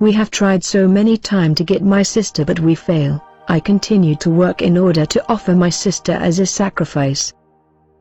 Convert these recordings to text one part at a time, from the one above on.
We have tried so many times to get my sister but we fail. I continued to work in order to offer my sister as a sacrifice.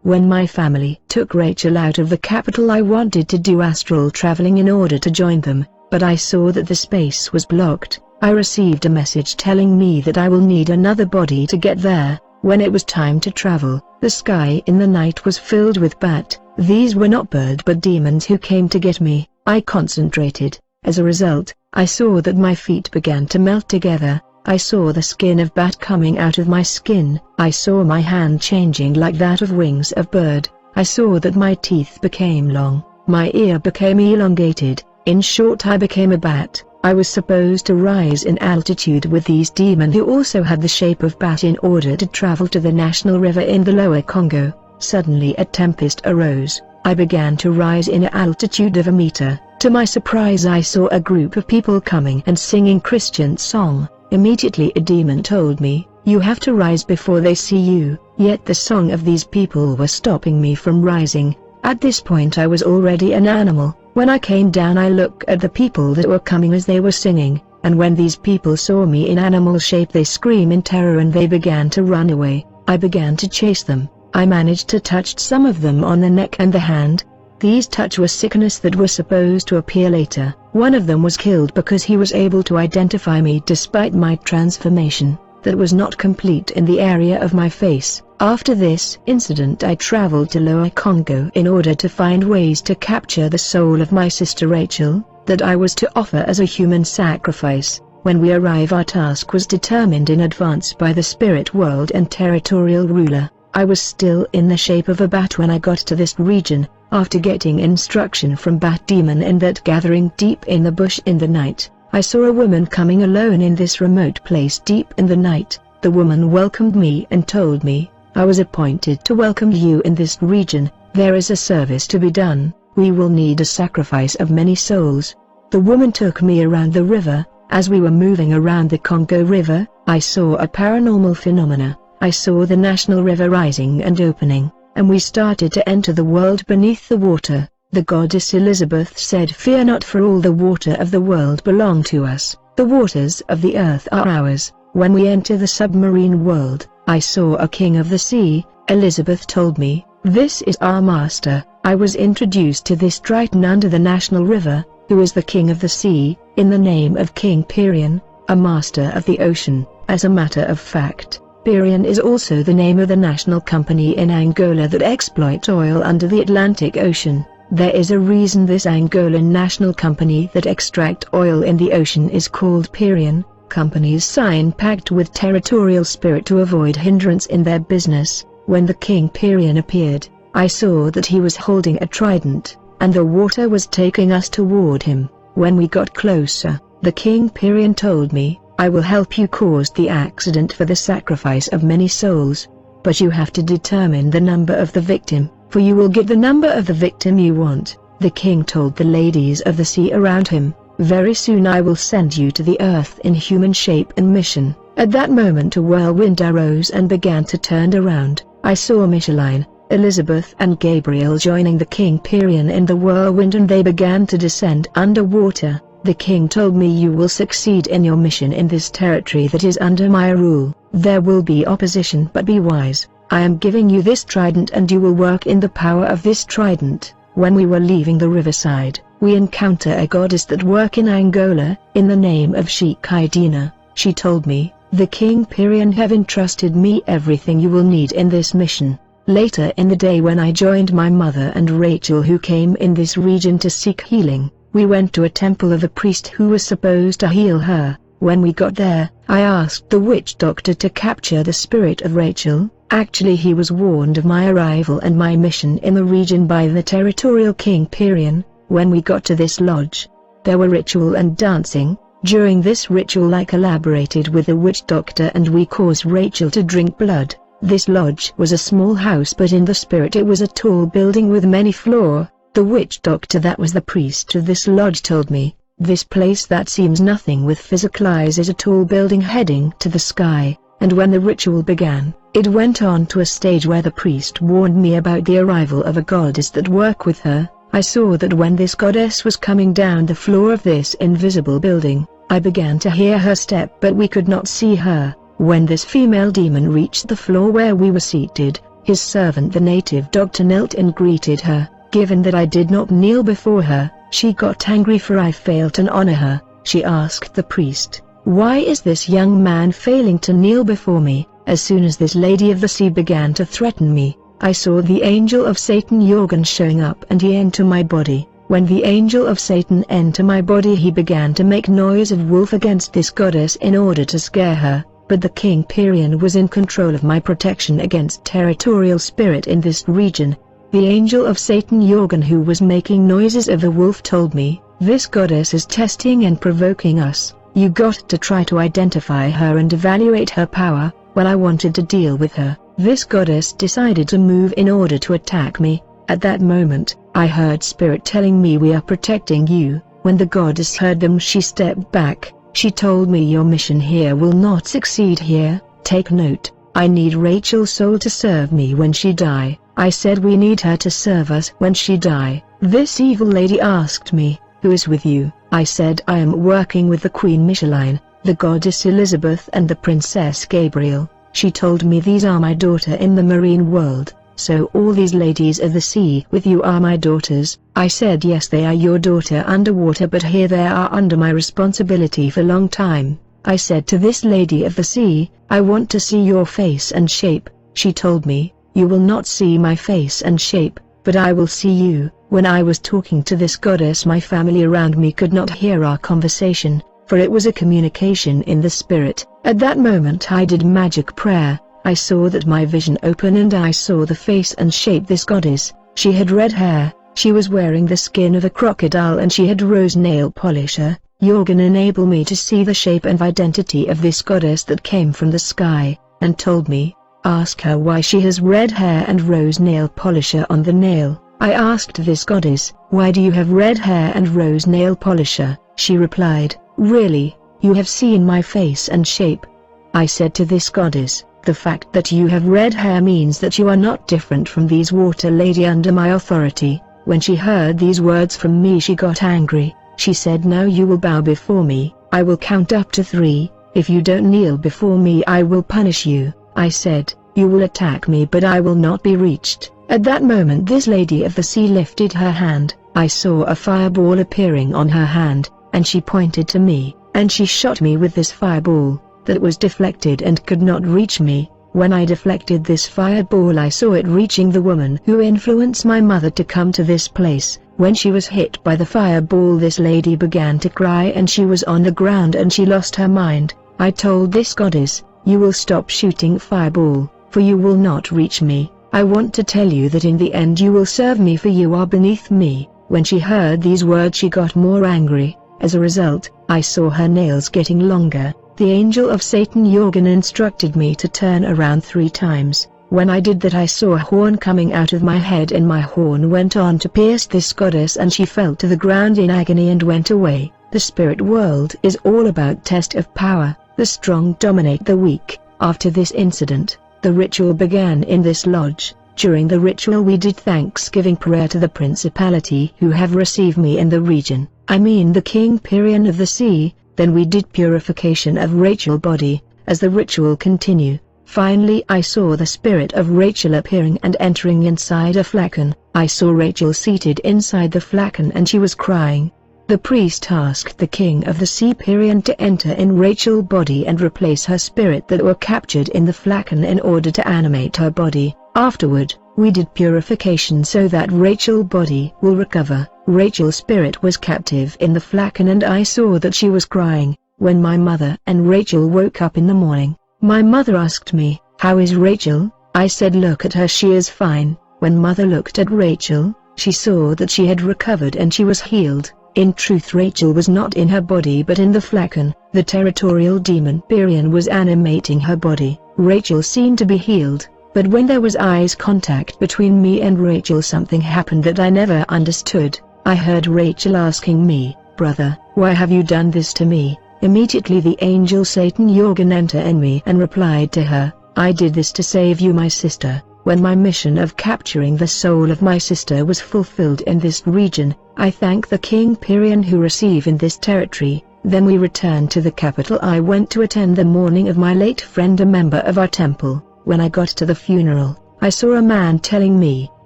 When my family took Rachel out of the capital, I wanted to do astral traveling in order to join them, but I saw that the space was blocked. I received a message telling me that I will need another body to get there. When it was time to travel, the sky in the night was filled with bat. These were not bird but demons who came to get me. I concentrated. As a result, I saw that my feet began to melt together. I saw the skin of bat coming out of my skin. I saw my hand changing like that of wings of bird. I saw that my teeth became long. My ear became elongated. In short, I became a bat. I was supposed to rise in altitude with these demons who also had the shape of bat in order to travel to the national river in the lower Congo. Suddenly a tempest arose. I began to rise in an altitude of a meter. To my surprise, I saw a group of people coming and singing Christian song. Immediately a demon told me, "You have to rise before they see you," yet the song of these people was stopping me from rising. At this point I was already an animal. When I came down, I looked at the people that were coming as they were singing, and when these people saw me in animal shape they screamed in terror and they began to run away. I began to chase them. I managed to touch some of them on the neck and the hand. These touch were sickness that were supposed to appear later. One of them was killed because he was able to identify me despite my transformation, that was not complete in the area of my face. After this incident I traveled to Lower Congo in order to find ways to capture the soul of my sister Rachel, that I was to offer as a human sacrifice. When we arrive, our task was determined in advance by the spirit world and territorial ruler. I was still in the shape of a bat when I got to this region, after getting instruction from Bat Demon and that gathering deep in the bush in the night. I saw a woman coming alone in this remote place deep in the night. The woman welcomed me and told me, "I was appointed to welcome you in this region. There is a service to be done. We will need a sacrifice of many souls." The woman took me around the river. As we were moving around the Congo River, I saw a paranormal phenomena. I saw the national river rising and opening, and we started to enter the world beneath the water. The goddess Elizabeth said, "Fear not, for all the water of the world belong to us. The waters of the earth are ours." When we enter the submarine world, I saw a king of the sea. Elizabeth told me, "This is our master." I was introduced to this Triton under the national river, who is the king of the sea, in the name of King Pirion, a master of the ocean. As a matter of fact, Pirion is also the name of the national company in Angola that exploits oil under the Atlantic Ocean. There is a reason this Angolan national company that extract oil in the ocean is called Pirion. Companies sign pact with territorial spirit to avoid hindrance in their business. When the King Pirion appeared, I saw that he was holding a trident, and the water was taking us toward him. When we got closer, the King Pirion told me, "I will help you cause the accident for the sacrifice of many souls. But you have to determine the number of the victim, for you will get the number of the victim you want." The king told the ladies of the sea around him, "Very soon I will send you to the earth in human shape and mission." At that moment a whirlwind arose and began to turn around. I saw Micheline, Elizabeth and Gabriel joining the King Pirion in the whirlwind, and they began to descend underwater. The king told me, "You will succeed in your mission in this territory that is under my rule. There will be opposition, but be wise. I am giving you this trident and you will work in the power of this trident." When we were leaving the riverside, we encounter a goddess that work in Angola, in the name of Sheikh Idina. She told me, "The King Pirion have entrusted me everything you will need in this mission." Later in the day, when I joined my mother and Rachel, who came in this region to seek healing, we went to a temple of a priest who was supposed to heal her. When we got there, I asked the witch doctor to capture the spirit of Rachel. Actually, he was warned of my arrival and my mission in the region by the territorial King Pirion. When we got to this lodge, there were ritual and dancing. During this ritual I collaborated with the witch doctor and we caused Rachel to drink blood. This lodge was a small house, but in the spirit it was a tall building with many floors. The witch doctor that was the priest of this lodge told me, "This place that seems nothing with physical eyes is a tall building heading to the sky." And when the ritual began, it went on to a stage where the priest warned me about the arrival of a goddess that worked with her. I saw that when this goddess was coming down the floor of this invisible building, I began to hear her step but we could not see her. When this female demon reached the floor where we were seated, his servant the native doctor knelt and greeted her. Given that I did not kneel before her, she got angry for I failed to honor her. She asked the priest, "Why is this young man failing to kneel before me?" As soon as this lady of the sea began to threaten me, I saw the angel of Satan Jorgen showing up and he entered my body. When the angel of Satan entered my body he began to make noise of wolf against this goddess in order to scare her, but the King Pirian was in control of my protection against territorial spirit in this region. The angel of Satan Jorgen who was making noises of a wolf told me, "This goddess is testing and provoking us. You got to try to identify her and evaluate her power." Well, I wanted to deal with her. This goddess decided to move in order to attack me. At that moment, I heard spirit telling me, "We are protecting you." When the goddess heard them she stepped back. She told me, "Your mission here will not succeed here. Take note, I need Rachel's soul to serve me when she die." I said, "We need her to serve us when she die." This evil lady asked me, "Who is with you?" I said, "I am working with the Queen Micheline, the goddess Elizabeth and the Princess Gabriel." She told me, "These are my daughter in the marine world, so all these ladies of the sea with you are my daughters." I said, "Yes, they are your daughter underwater, but here they are under my responsibility for a long time." I said to this lady of the sea, "I want to see your face and shape." She told me, "You will not see my face and shape, but I will see you." When I was talking to this goddess my family around me could not hear our conversation, for it was a communication in the spirit. At that moment I did magic prayer. I saw that my vision opened and I saw the face and shape this goddess. She had red hair, she was wearing the skin of a crocodile and she had rose nail polisher. Jorgen enabled me to see the shape and identity of this goddess that came from the sky, and told me, "Ask her why she has red hair and rose nail polisher on the nail." I asked this goddess, "Why do you have red hair and rose nail polisher?" She replied, "Really, you have seen my face and shape?" I said to this goddess, "The fact that you have red hair means that you are not different from these water lady under my authority." When she heard these words from me she got angry. She said, "Now you will bow before me. I will count up to 3. If you don't kneel before me I will punish you." I said, "You will attack me but I will not be reached." At that moment this lady of the sea lifted her hand. I saw a fireball appearing on her hand, and she pointed to me, and she shot me with this fireball, that was deflected and could not reach me. When I deflected this fireball I saw it reaching the woman who influenced my mother to come to this place. When she was hit by the fireball this lady began to cry and she was on the ground and she lost her mind. I told this goddess, "You will stop shooting fireball, for you will not reach me. I want to tell you that in the end you will serve me, for you are beneath me." When she heard these words she got more angry. As a result, I saw her nails getting longer. The angel of Satan Jorgen instructed me to turn around 3 times. When I did that I saw a horn coming out of my head and my horn went on to pierce this goddess and she fell to the ground in agony and went away. The spirit world is all about test of power. The strong dominate the weak. After this incident, the ritual began in this lodge. During the ritual we did thanksgiving prayer to the principality who have received me in the region, I mean the King Pirian of the sea. Then we did purification of Rachel body. As the ritual continued, finally I saw the spirit of Rachel appearing and entering inside a flagon. I saw Rachel seated inside the flagon and she was crying. The priest asked the king of the sea Pirian to enter in Rachel's body and replace her spirit that were captured in the flagon in order to animate her body. Afterward, we did purification so that Rachel's body will recover. Rachel's spirit was captive in the flagon and I saw that she was crying. When my mother and Rachel woke up in the morning, my mother asked me, "How is Rachel?" I said, "Look at her, she is fine." When mother looked at Rachel, she saw that she had recovered and she was healed. In truth Rachel was not in her body but in the flagon. The territorial demon Pirian was animating her body. Rachel seemed to be healed, but when there was eyes contact between me and Rachel something happened that I never understood. I heard Rachel asking me, "Brother, why have you done this to me?" Immediately the angel Satan Jorgen entered in me and replied to her, "I did this to save you, my sister." When my mission of capturing the soul of my sister was fulfilled in this region, I thank the King Pirian who receive in this territory. Then we returned to the capital. I went to attend the mourning of my late friend, a member of our temple. When I got to the funeral, I saw a man telling me,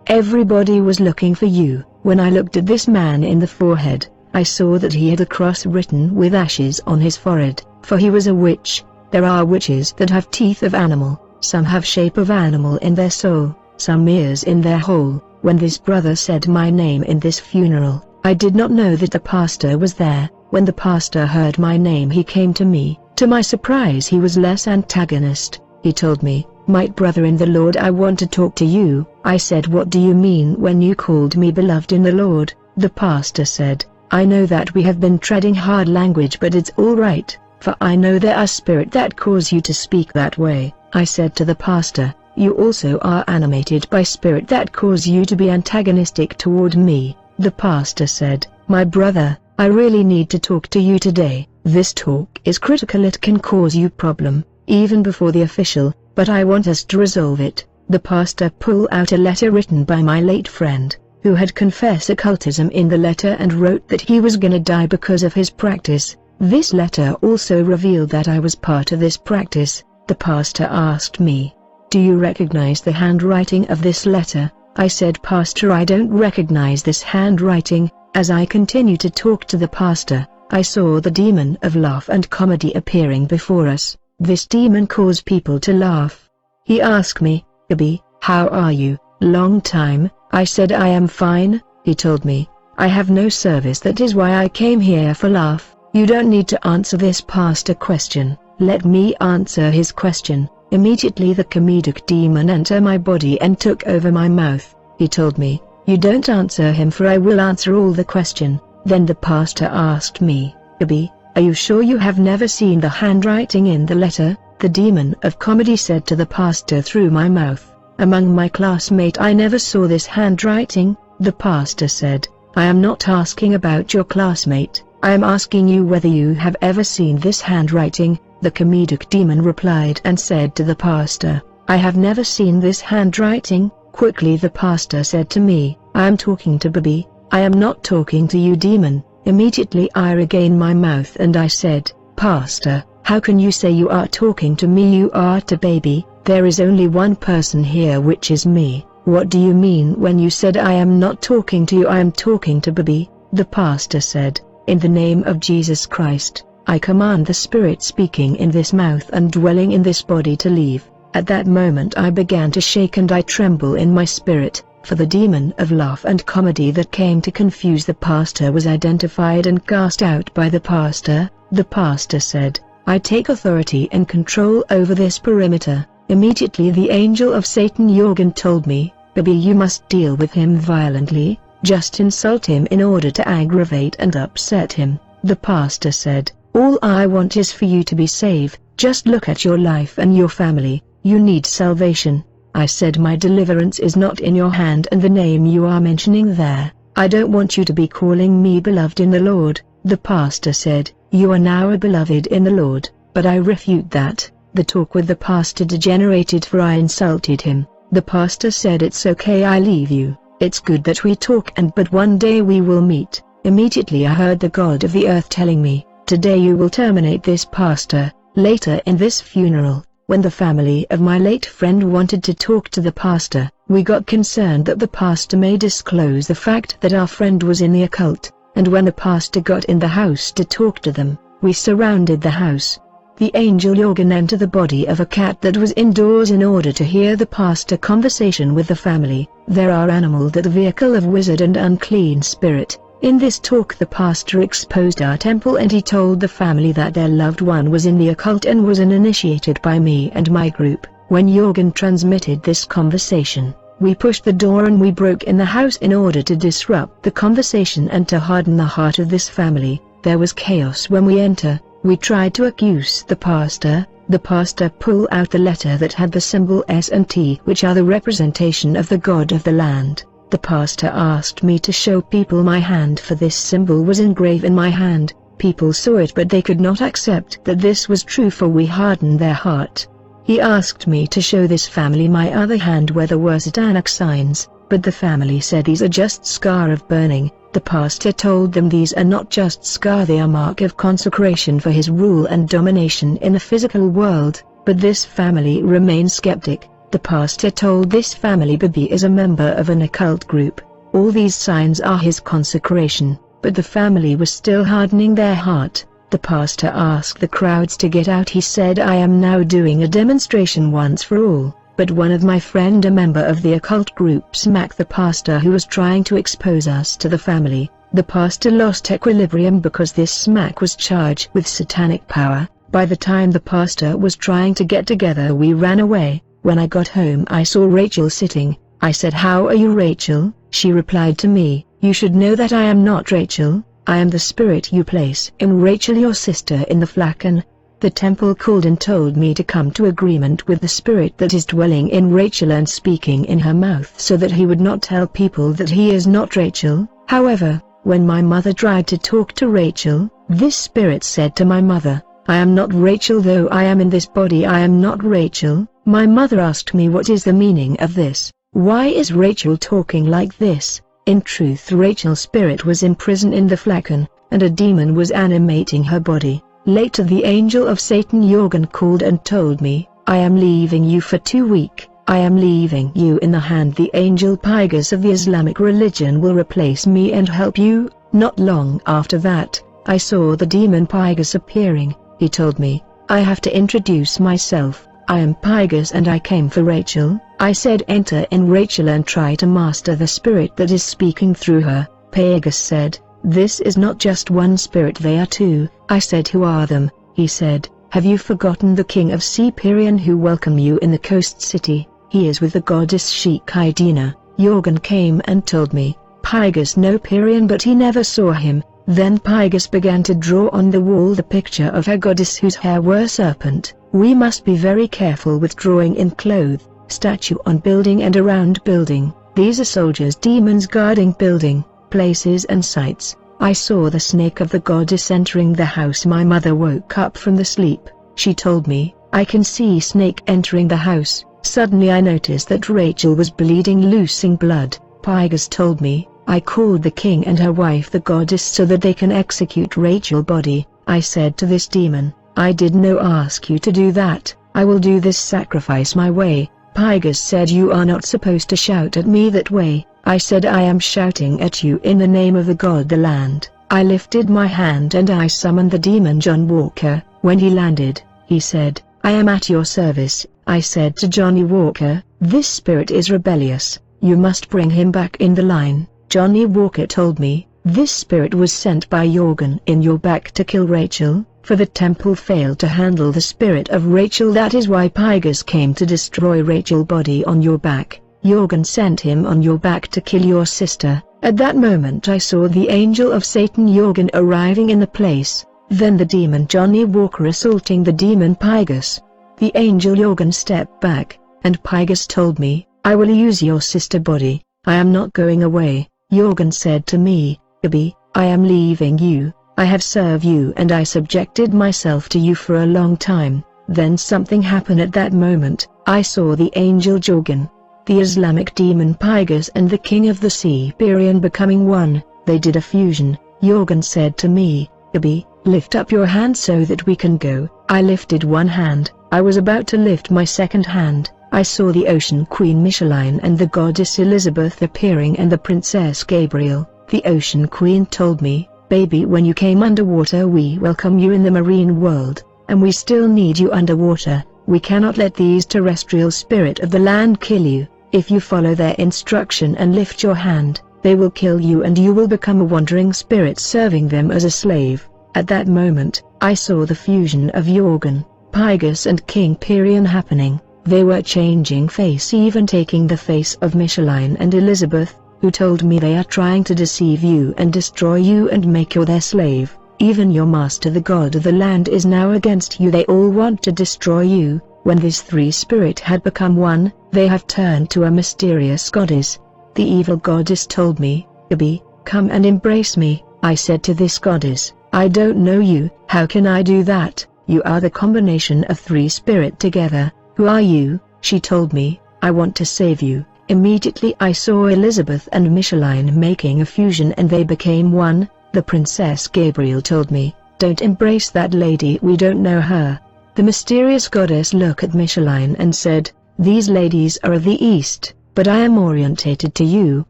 "Everybody was looking for you." When I looked at this man in the forehead, I saw that he had a cross written with ashes on his forehead, for he was a witch. There are witches that have teeth of animal, some have shape of animal in their soul, some ears in their hole. When this brother said my name in this funeral, I did not know that the pastor was there. When the pastor heard my name, he came to me. To my surprise, he was less antagonist. He told me, "My brother in the Lord, I want to talk to you." I said, "What do you mean when you called me beloved in the Lord?" The pastor said, "I know that we have been treading hard language, but it's all right, for I know there are spirits that cause you to speak that way." I said to the pastor, "You also are animated by spirit that cause you to be antagonistic toward me." The pastor said, "My brother, I really need to talk to you today. This talk is critical. It can cause you problem, even before the official, but I want us to resolve it." The pastor pulled out a letter written by my late friend, who had confessed occultism in the letter and wrote that he was gonna die because of his practice. This letter also revealed that I was part of this practice. The pastor asked me, "Do you recognize the handwriting of this letter?" I said, "Pastor, I don't recognize this handwriting." As I continued to talk to the pastor, I saw the demon of laugh and comedy appearing before us. This demon caused people to laugh. He asked me, "BEEBI, how are you? Long time." I said, "I am fine." He told me, "I have no service, that is why I came here for laugh." "You don't need to answer this pastor question, let me answer his question." Immediately the comedic demon entered my body and took over my mouth. He told me, "You don't answer him, for I will answer all the question." Then the pastor asked me, "BEEBI, are you sure you have never seen the handwriting in the letter?" The demon of comedy said to the pastor through my mouth, "Among my classmates I never saw this handwriting." The pastor said, "I am not asking about your classmate, I am asking you whether you have ever seen this handwriting." The comedic demon replied and said to the pastor, "I have never seen this handwriting." Quickly the pastor said to me, "I am talking to BEEBI, I am not talking to you, demon." Immediately I regained my mouth and I said, "Pastor, how can you say you are talking to me? You are to BEEBI. There is only one person here, which is me. What do you mean when you said I am not talking to you? I am talking to BEEBI." The pastor said, "In the name of Jesus Christ, I command the spirit speaking in this mouth and dwelling in this body to leave." At that moment I began to shake and I tremble in my spirit, for the demon of laugh and comedy that came to confuse the pastor was identified and cast out by the pastor. The pastor said, "I take authority and control over this perimeter." Immediately the angel of Satan Yoke told me, "BEEBI, you must deal with him violently, just insult him in order to aggravate and upset him." The pastor said, "All I want is for you to be saved. Just look at your life and your family. You need salvation." I said, "My deliverance is not in your hand, and the name you are mentioning there, I don't want you to be calling me beloved in the Lord." The pastor said, "You are now a beloved in the Lord," but I refute that. The talk with the pastor degenerated, for I insulted him. The pastor said, "It's okay, I leave you. It's good that we talk, but one day we will meet." Immediately I heard the God of the earth telling me, "Today you will terminate this pastor." Later in this funeral, when the family of my late friend wanted to talk to the pastor, we got concerned that the pastor may disclose the fact that our friend was in the occult, and when the pastor got in the house to talk to them, we surrounded the house. The angel Yoke entered the body of a cat that was indoors in order to hear the pastor conversation with the family. There are animals that vehicle of wizard and unclean spirit. In this talk the pastor exposed our temple and he told the family that their loved one was in the occult and was initiated by me and my group. When Yoke transmitted this conversation, we pushed the door and we broke in the house in order to disrupt the conversation and to harden the heart of this family. There was chaos when we entered. We tried to accuse the pastor. The pastor pulled out the letter that had the symbol S and T, which are the representation of the god of the land. The pastor asked me to show people my hand, for this symbol was engraved in my hand. People saw it, but they could not accept that this was true, for we hardened their heart. He asked me to show this family my other hand where there were satanic signs, but the family said these are just scar of burning. The pastor told them these are not just scar, they are mark of consecration for his rule and domination in the physical world, but this family remained skeptic. The pastor told this family BEEBI is a member of an occult group. All these signs are his consecration, but the family was still hardening their heart. The pastor asked the crowds to get out. He said, I am now doing a demonstration once for all. But one of my friend, a member of the occult group, smacked the pastor who was trying to expose us to the family. The pastor lost equilibrium because this smack was charged with satanic power. By the time the pastor was trying to get together, we ran away. When I got home, I saw Rachel sitting. I said, how are you, Rachel? She replied to me, you should know that I am not Rachel. I am the spirit you place in Rachel, your sister, in the flagon. The temple called and told me to come to agreement with the spirit that is dwelling in Rachel and speaking in her mouth, so that he would not tell people that he is not Rachel. However, when my mother tried to talk to Rachel, this spirit said to my mother, I am not Rachel, though I am in this body, I am not Rachel. My mother asked me, what is the meaning of this? Why is Rachel talking like this? In truth, Rachel's spirit was imprisoned in the flagon, and a demon was animating her body. Later the angel of Satan Yoke called and told me, I am leaving you for 2 weeks. I am leaving you in the hand. The angel Pigus of the Islamic religion will replace me and help you. Not long after that, I saw the demon Pigus appearing. He told me, I have to introduce myself. I am Pigus and I came for Rachel. I said, enter in Rachel and try to master the spirit that is speaking through her. Pigus said, this is not just one spirit, they are 2. I said, who are them? He said, have you forgotten the king of Cyprian who welcomed you in the coast city? He is with the goddess Sheikh-Idina. Yoke came and told me, Pigus know Pirian but he never saw him. Then Pigus began to draw on the wall the picture of her goddess whose hair were serpent. We must be very careful with drawing in clothes, statue on building and around building. These are soldiers, demons guarding building, places and sites. I saw the snake of the goddess entering the house. My mother woke up from the sleep. She told me, I can see snake entering the house. Suddenly I noticed that Rachel was bleeding, losing blood. Pigus told me, I called the king and her wife the goddess so that they can execute Rachel's body. I said to this demon, I did not ask you to do that. I will do this sacrifice my way. Pigus said, you are not supposed to shout at me that way. I said, I am shouting at you in the name of the god the land. I lifted my hand and I summoned the demon John Walker. When he landed, he said, I am at your service. I said to Johnny Walker, this spirit is rebellious. You must bring him back in the line. Johnny Walker told me, this spirit was sent by Yoke in your back to kill Rachel, for the temple failed to handle the spirit of Rachel. That is why Pigus came to destroy Rachel's body on your back. Yoke sent him on your back to kill your sister. At that moment I saw the angel of Satan Yoke arriving in the place, then the demon Johnny Walker assaulting the demon Pigus. The angel Yoke stepped back, and Pigus told me, I will use your sister body. I am not going away. Yoke said to me, BEEBI, I am leaving you. I have served you and I subjected myself to you for a long time. Then something happened at that moment. I saw the angel Jogan, the Islamic demon Pigus and the king of the Cyprian becoming one. They did a fusion. Yoke said to me, BEEBI, lift up your hand so that we can go. I lifted one hand. I was about to lift my second hand. I saw the ocean queen Micheline and the goddess Elizabeth appearing and the princess Gabriel. The ocean queen told me, baby, when you came underwater we welcome you in the marine world, and we still need you underwater. We cannot let these terrestrial spirit of the land kill you. If you follow their instruction and lift your hand, they will kill you and you will become a wandering spirit serving them as a slave. At that moment, I saw the fusion of Yoke, Pigus and King Pirian happening. They were changing face, even taking the face of Micheline and Elizabeth, who told me they are trying to deceive you and destroy you and make you their slave. Even your master the god of the land is now against you. They all want to destroy you. When these 3 spirits had become one, they have turned to a mysterious goddess. The evil goddess told me, BEEBI, come and embrace me. I said to this goddess, I don't know you. How can I do that? You are the combination of 3 spirits together. "Who are you?" she told me. "I want to save you." Immediately I saw Elizabeth and Micheline making a fusion and they became one. The Princess Gabriel told me, "Don't embrace that lady, we don't know her." The mysterious goddess looked at Micheline and said, "These ladies are of the East, but I am orientated to you."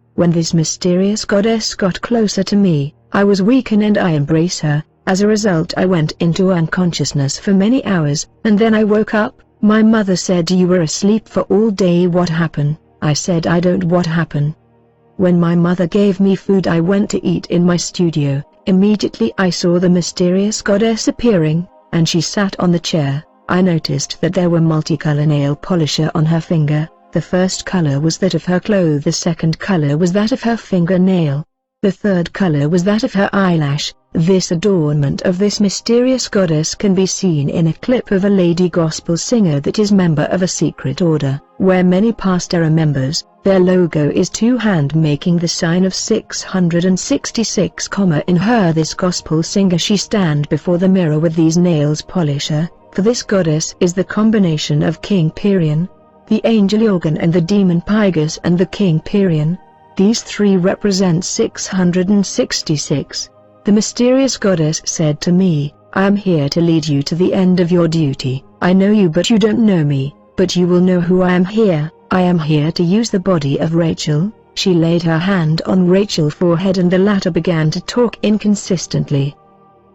When this mysterious goddess got closer to me, I was weakened and I embraced her. As a result I went into unconsciousness for many hours, and then I woke up. My mother said, "You were asleep for all day, what happened?" I said, "I don't what happened." When my mother gave me food I went to eat in my studio. Immediately I saw the mysterious goddess appearing, and she sat on the chair. I noticed that there were multicolor nail polisher on her finger. The first color was that of her clothes, the second color was that of her fingernail. The third color was that of her eyelash. This adornment of this mysterious goddess can be seen in a clip of a lady gospel singer that is member of a secret order, where many pastors are members. Their logo is two hand making the sign of 666, in her this gospel singer she stand before the mirror with these nails polisher. For this goddess is the combination of King Pyrrhon, the angel Yorgan and the demon Pygus and the King Pyrrhon. These three represent 666. The mysterious goddess said to me, "I am here to lead you to the end of your duty. I know you but you don't know me, but you will know who I am here. I am here to use the body of Rachel." She laid her hand on Rachel's forehead and the latter began to talk inconsistently.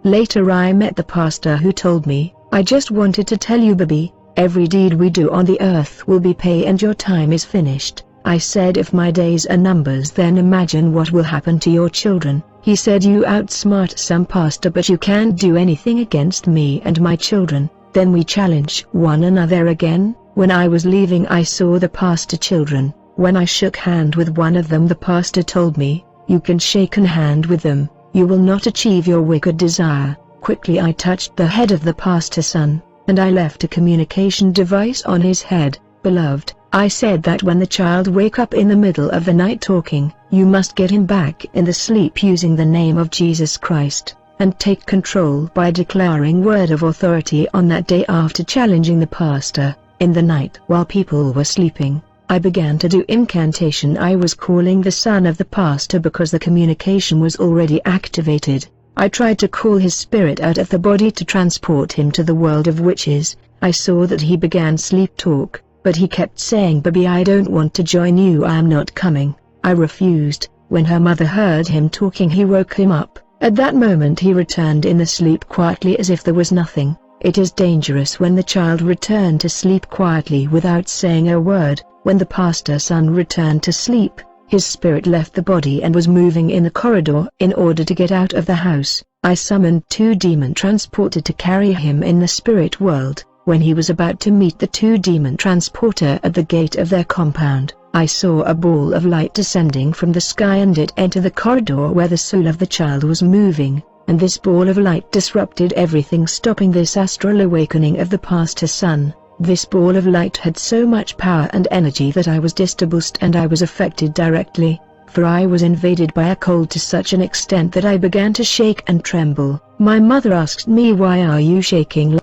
Later I met the pastor who told me, "I just wanted to tell you, BEEBI, every deed we do on the earth will be paid and your time is finished." I said, "If my days are numbers then imagine what will happen to your children." He said, "You outsmart some pastor but you can't do anything against me and my children." Then we challenged one another again. When I was leaving I saw the pastor children. When I shook hand with one of them the pastor told me, "You can shake a hand with them, you will not achieve your wicked desire." Quickly I touched the head of the pastor's son, and I left a communication device on his head. "Beloved," I said, "that when the child wake up in the middle of the night talking, you must get him back in the sleep using the name of Jesus Christ, and take control by declaring word of authority on that day." After challenging the pastor, in the night while people were sleeping, I began to do incantation. I was calling the son of the pastor because the communication was already activated. I tried to call his spirit out of the body to transport him to the world of witches. I saw that he began sleep talk, but he kept saying, "BEEBI, I don't want to join you, I am not coming." I refused. When her mother heard him talking he woke him up. At that moment he returned in the sleep quietly as if there was nothing. It is dangerous when the child returned to sleep quietly without saying a word. When the pastor's son returned to sleep, his spirit left the body and was moving in the corridor. In order to get out of the house, I summoned two demon transporters to carry him in the spirit world. When he was about to meet the two demon transporter at the gate of their compound, I saw a ball of light descending from the sky and it entered the corridor where the soul of the child was moving, and this ball of light disrupted everything, stopping this astral awakening of the pastor's son. This ball of light had so much power and energy that I was disturbed and I was affected directly, for I was invaded by a cold to such an extent that I began to shake and tremble. My mother asked me, "Why are you shaking?"